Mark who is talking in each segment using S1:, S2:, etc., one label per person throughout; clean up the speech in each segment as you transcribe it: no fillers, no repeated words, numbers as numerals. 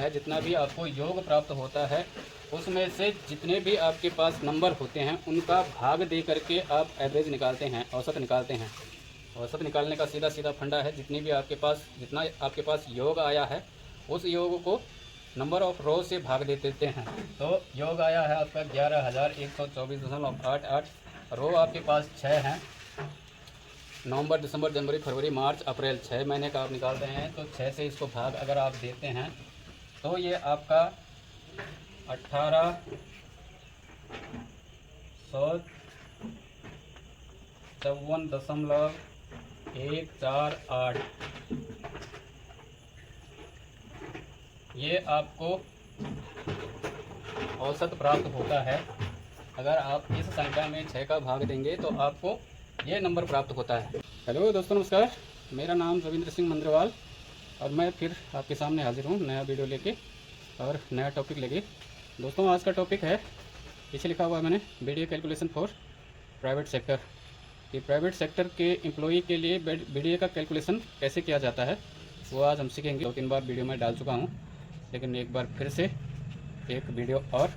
S1: है, जितना भी आपको योग प्राप्त होता है, उसमें से जितने भी आपके पास नंबर होते हैं उनका भाग दे करके आप एवरेज निकालते हैं, औसत निकालते हैं। औसत निकालने का सीधा सीधा फंडा है, जितना आपके पास योग आया है उस योग को नंबर ऑफ रो से भाग दे देते हैं। तो योग आया है आपका 11,124.88। रो आपके पास 6 हैं। नवंबर, दिसंबर, जनवरी, फरवरी, मार्च, अप्रैल 6 महीने का आप निकाल रहे हैं। तो 6 से इसको भाग अगर आप देते हैं तो ये आपका 1854.148 ये आपको औसत प्राप्त होता है। अगर आप इस संख्या में 6 का भाग देंगे तो आपको ये नंबर प्राप्त होता है। हेलो दोस्तों, नमस्कार। मेरा नाम रविंद्र सिंह मंद्रवाल और मैं फिर आपके सामने हाजिर हूँ नया वीडियो लेके और नया टॉपिक लेके। दोस्तों, आज का टॉपिक है, पीछे लिखा हुआ है मैंने, BDA calculation for private sector. कि प्राइवेट सेक्टर के एम्प्लॉई के लिए बीडीए का कैलकुलेशन कैसे किया जाता है वो आज हम सीखेंगे। 2-3 बार वीडियो में डाल चुका हूँ, लेकिन एक बार फिर से एक वीडियो और,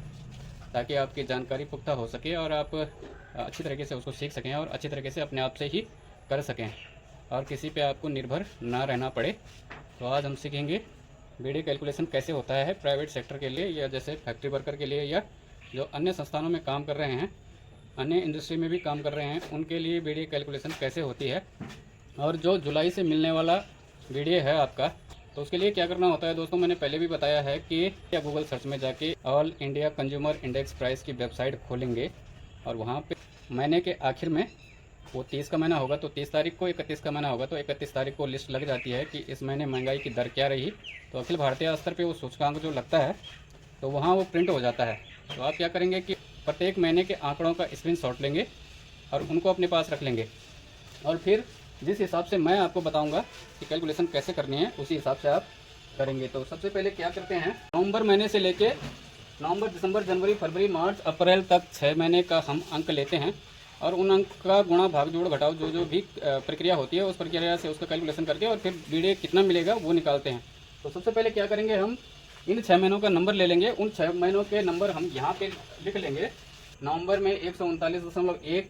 S1: ताकि आपकी जानकारी पुख्ता हो सके और आप अच्छी तरीके से उसको सीख सकें और अच्छी तरीके से अपने आप से ही कर सकें और किसी पे आपको निर्भर ना रहना पड़े। तो आज हम सीखेंगे बीडीए कैलकुलेशन कैसे होता है प्राइवेट सेक्टर के लिए, या जैसे फैक्ट्री वर्कर के लिए, या जो अन्य संस्थानों में काम कर रहे हैं, अन्य इंडस्ट्री में भी काम कर रहे हैं, उनके लिए बीडीए कैलकुलेशन कैसे होती है। और जो जुलाई से मिलने वाला बीडीए है आपका, तो उसके लिए क्या करना होता है। दोस्तों, मैंने पहले भी बताया है कि या गूगल सर्च में जाके all India consumer index price की वेबसाइट खोलेंगे और वहाँ पे महीने के आखिर में, वो 30 का महीना होगा तो 30 तारीख को, 31 का महीना होगा तो 31 तारीख को लिस्ट लग जाती है कि इस महीने महंगाई की दर क्या रही। तो अखिल भारतीय स्तर पे वो सूचकांक जो लगता है तो वहाँ वो प्रिंट हो जाता है। तो आप क्या करेंगे कि प्रत्येक महीने के आंकड़ों का स्क्रीनशॉट लेंगे और उनको अपने पास रख लेंगे, और फिर जिस हिसाब से मैं आपको बताऊंगा कि कैलकुलेशन कैसे करनी है उसी हिसाब से आप करेंगे। तो सबसे पहले क्या करते हैं, नवंबर महीने से लेके नवंबर, दिसंबर, जनवरी, फरवरी, मार्च, अप्रैल तक 6 महीने का हम अंक लेते हैं और उन अंक का गुणा, भाग, जोड़, घटाव जो भी प्रक्रिया होती है उस प्रक्रिया से उसका कैलकुलेशन करके और फिर बीडीए कितना मिलेगा वो निकालते हैं। तो सबसे पहले क्या करेंगे, हम इन 6 महीनों का नंबर ले लेंगे। उन 6 महीनों के नंबर हम यहाँ पे लिख लेंगे। नवंबर में 139.1,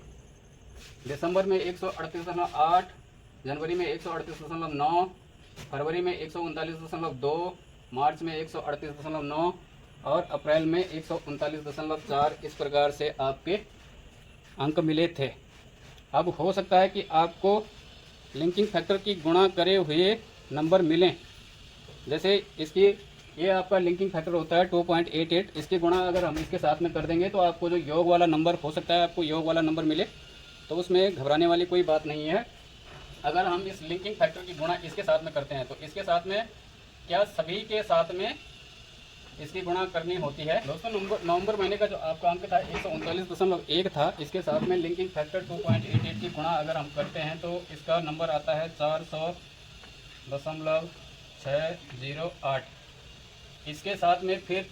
S1: दिसंबर में 138.8, जनवरी में 138.9, फरवरी में 139.2, मार्च में 138.9 और अप्रैल में 139.4। इस प्रकार से आपके अंक मिले थे। अब हो सकता है कि आपको लिंकिंग फैक्टर की गुणा करे हुए नंबर मिलें। जैसे इसकी, ये आपका लिंकिंग फैक्टर होता है 2.88, इसकी गुणा अगर हम इसके साथ में कर देंगे तो आपको जो योग वाला नंबर हो सकता है, आपको योग वाला नंबर मिले। तो उसमें घबराने वाली कोई बात नहीं है। अगर हम इस लिंकिंग फैक्टर की गुणा इसके साथ में करते हैं तो इसके साथ में क्या, सभी के साथ में इसकी गुणा करनी होती है। दोस्तों, नवंबर महीने का जो आपका अंक था 139.1 था, इसके साथ में लिंकिंग फैक्टर 2.88 की गुणा अगर हम करते हैं तो इसका नंबर आता है 400.608। इसके साथ में फिर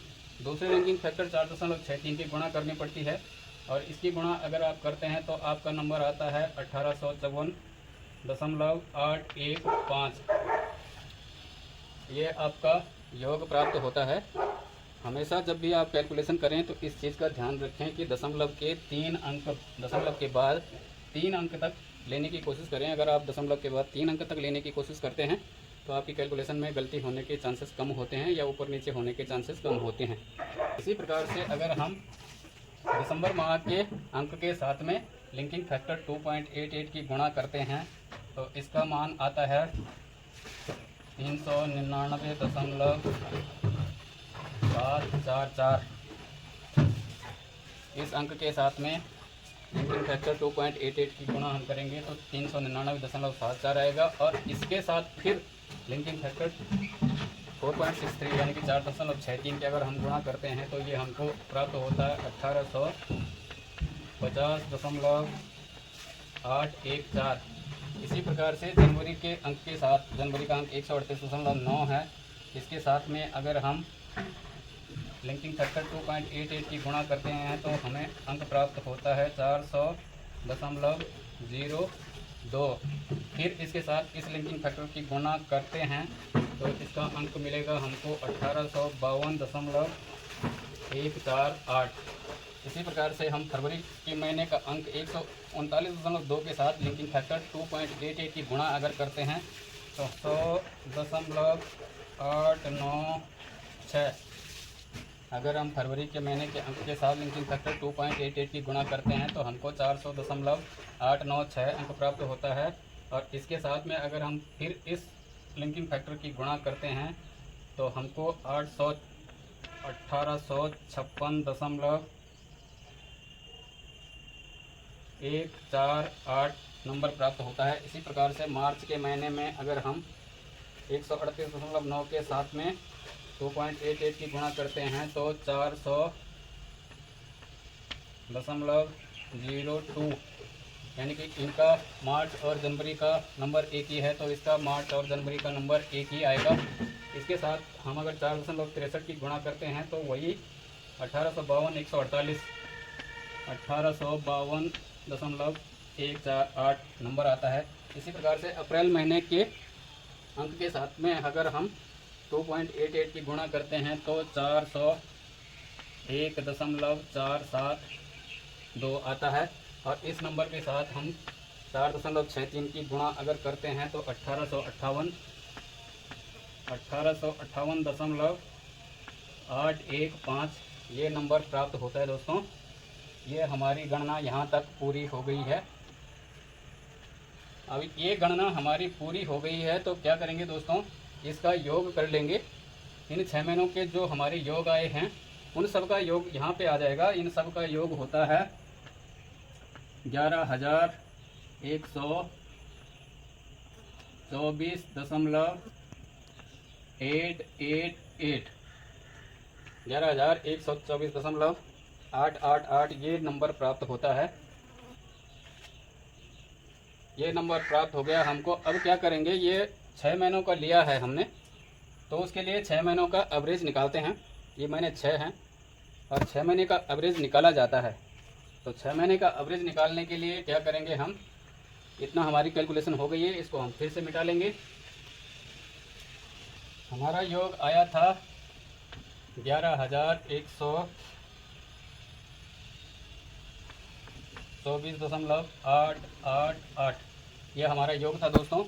S1: दूसरे लिंकिंग फैक्टर 4.63 की गुणा करनी पड़ती है और इसकी गुणा अगर आप करते हैं तो आपका नंबर आता है 1854.815। ये आपका योग प्राप्त होता है। हमेशा जब भी आप कैलकुलेशन करें तो इस चीज़ का ध्यान रखें कि दशमलव के 3 अंक, दशमलव के बाद 3 अंक तक लेने की कोशिश करें। अगर आप दशमलव के बाद 3 अंक तक लेने की कोशिश करते हैं तो आपकी कैलकुलेशन में गलती होने के चांसेस कम होते हैं या ऊपर नीचे होने के चांसेस कम होते हैं। इसी प्रकार से अगर हम दिसंबर माह के अंक के साथ में लिंकिंग फैक्टर 2.88 की गुणा करते हैं तो इसका मान आता है 399.744। इस अंक के साथ में लिंकिंग फैक्टर 2.88 की गुणा हम करेंगे तो 399.74 आएगा और इसके साथ फिर लिंकिंग फैक्टर 4.63 यानी कि 4.63 की अगर हम गुणा करते हैं तो ये हमको प्राप्त होता है 1850.814। इसी प्रकार से जनवरी के अंक के साथ, जनवरी का अंक 138.9 है, इसके साथ में अगर हम लिंकिंग फैक्टर 2.88 की गुणा करते हैं तो हमें अंक प्राप्त होता है 400.02। फिर इसके साथ इस लिंकिंग फैक्टर की गुणा करते हैं तो इसका अंक मिलेगा हमको 1852.148। इसी प्रकार से हम फरवरी के महीने का अंक 139.2 के साथ लिंकिंग फैक्टर 2.88 की गुणा अगर करते हैं तो 100.896। अगर हम फरवरी के महीने के अंक के साथ लिंकिंग फैक्टर 2.88 की गुणा करते हैं तो हमको 400.896 अंक प्राप्त होता है। और इसके साथ में अगर हम फिर इस लिंकिंग फैक्टर की गुणा करते हैं तो हमको 1856.148 नंबर प्राप्त होता है। इसी प्रकार से मार्च के महीने में अगर हम 138.9 के साथ में 2.88 की गुणा करते हैं तो 400.02, यानी कि इनका मार्च और जनवरी का नंबर एक ही है तो इसका मार्च और जनवरी का नंबर एक ही आएगा। इसके साथ हम अगर 4.63 की गुणा करते हैं तो वही 1852.148 नंबर आता है। इसी प्रकार से अप्रैल महीने के अंक के साथ में अगर हम 2.88 की गुणा करते हैं तो 401.472 आता है। और इस नंबर के साथ हम 4.63 की गुणा अगर करते हैं तो 1858.815 ये नंबर प्राप्त होता है। दोस्तों ये हमारी गणना यहाँ तक पूरी हो गई है। अब ये गणना हमारी पूरी हो गई है तो क्या करेंगे दोस्तों, इसका योग कर लेंगे। इन 6 महीनों के जो हमारे योग आए हैं उन सब का योग यहाँ पे आ जाएगा। इन सब का योग होता है 11,124.888 11,124.888 ये नंबर प्राप्त होता है। ये नंबर प्राप्त हो गया हमको। अब क्या करेंगे, ये 6 महीनों का लिया है हमने तो उसके लिए 6 महीनों का एवरेज निकालते हैं। ये महीने 6 हैं और 6 महीने का एवरेज निकाला जाता है। तो 6 महीने का एवरेज निकालने के लिए क्या करेंगे, हम इतना हमारी कैलकुलेशन हो गई है, इसको हम फिर से मिटा लेंगे। हमारा योग आया था 11,124.888 ये हमारा योग था दोस्तों।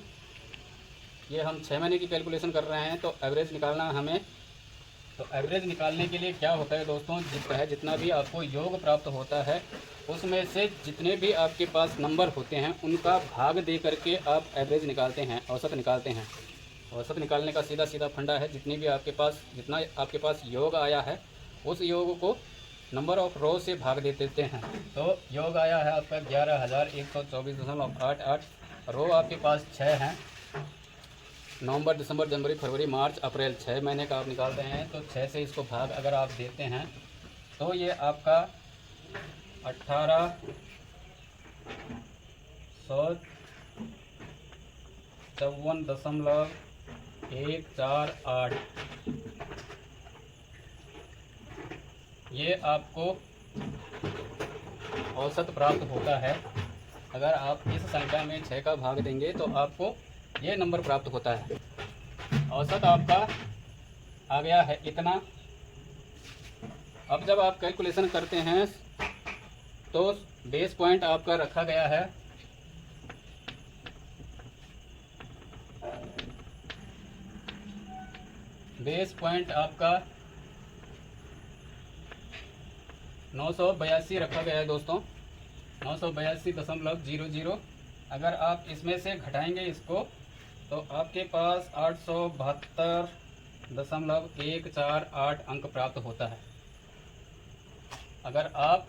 S1: ये हम 6 महीने की कैलकुलेशन कर रहे हैं तो एवरेज निकालना है हमें। तो एवरेज निकालने के लिए क्या होता है दोस्तों, जितना भी आपको योग प्राप्त होता है उसमें से जितने भी आपके पास नंबर होते हैं उनका भाग दे करके आप एवरेज निकालते हैं, औसत निकालते हैं। औसत निकालने का सीधा सीधा फंडा है, जितना आपके पास योग आया है उस योग को नंबर ऑफ रो से भाग दे देते हैं। तो योग आया है आपका 11,124.88। रो आपके पास 6 हैं, नवंबर, दिसंबर, जनवरी, फरवरी, मार्च, अप्रैल 6 महीने का आप निकालते हैं। तो 6 से इसको भाग अगर आप देते हैं तो ये आपका 1854.148 ये आपको औसत प्राप्त होता है। अगर आप इस संख्या में 6 का भाग देंगे तो आपको ये नंबर प्राप्त होता है। औसत आपका आ गया है इतना। अब जब आप कैलकुलेशन करते हैं तो बेस पॉइंट आपका रखा गया है बेस पॉइंट आपका 982 रखा गया है दोस्तों, 982.00। अगर आप इसमें से घटाएंगे इसको तो आपके पास 872.148 अंक प्राप्त होता है। अगर आप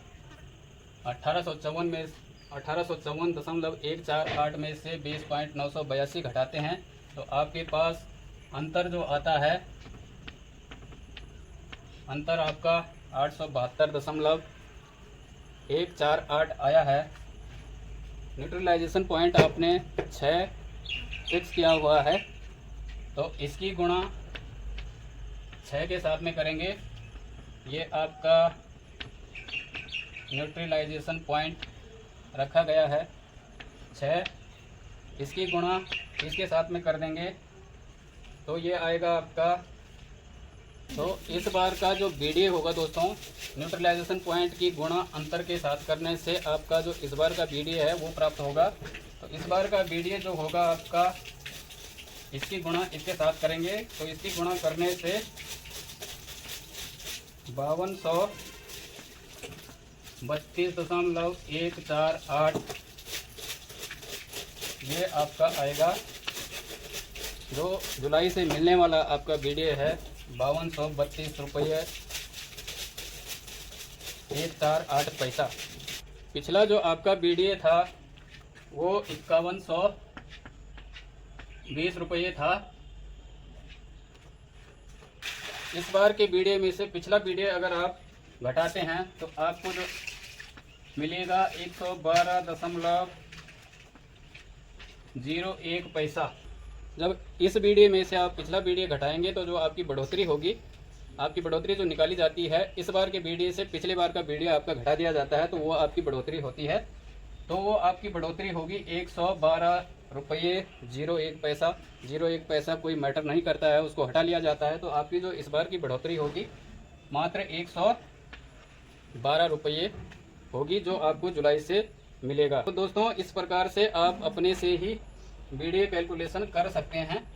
S1: 1854.148 में से बेस पॉइंट 982 घटाते हैं तो आपके पास अंतर जो आता है, अंतर आपका 872.148 आया है। न्यूट्रलाइजेशन पॉइंट आपने 6 फिक्स किया हुआ है तो इसकी गुणा 6 के साथ में करेंगे। ये आपका न्यूट्रलाइजेशन पॉइंट रखा गया है 6, इसकी गुणा इसके साथ में कर देंगे तो ये आएगा आपका। तो इस बार का जो बीडीए होगा दोस्तों, न्यूट्रलाइजेशन पॉइंट की गुणा अंतर के साथ करने से आपका जो इस बार का बीडीए है वो प्राप्त होगा। तो इस बार का बीडीए जो होगा आपका, इसकी गुणा इसके साथ करेंगे तो इसकी गुणा करने से 5232.148 ये आपका आएगा। जो जुलाई से मिलने वाला आपका बीडीए है 5232 रुपये 148 पैसा। पिछला जो आपका बीडीए था वो 5120 रुपये था। इस बार के बीडीए में से पिछला बीडीए अगर आप घटाते हैं तो आपको जो मिलेगा 112.01 पैसा। जब इस बीडीए में से आप पिछला बीडीए घटाएंगे तो जो आपकी बढ़ोतरी होगी, आपकी बढ़ोतरी जो निकाली जाती है इस बार के बीडीए से पिछले बार का बीडीए आपका घटा दिया जाता है, तो वो आपकी बढ़ोतरी होती है। तो वो आपकी बढ़ोतरी होगी 112 रुपये 01 पैसा। 01 पैसा कोई मैटर नहीं करता है, उसको हटा लिया जाता है। तो आपकी जो इस बार की बढ़ोतरी होगी मात्र 112 रुपये होगी, जो आपको जुलाई से मिलेगा। तो दोस्तों इस प्रकार से आप अपने से ही बीडीए कैलकुलेशन कर सकते हैं।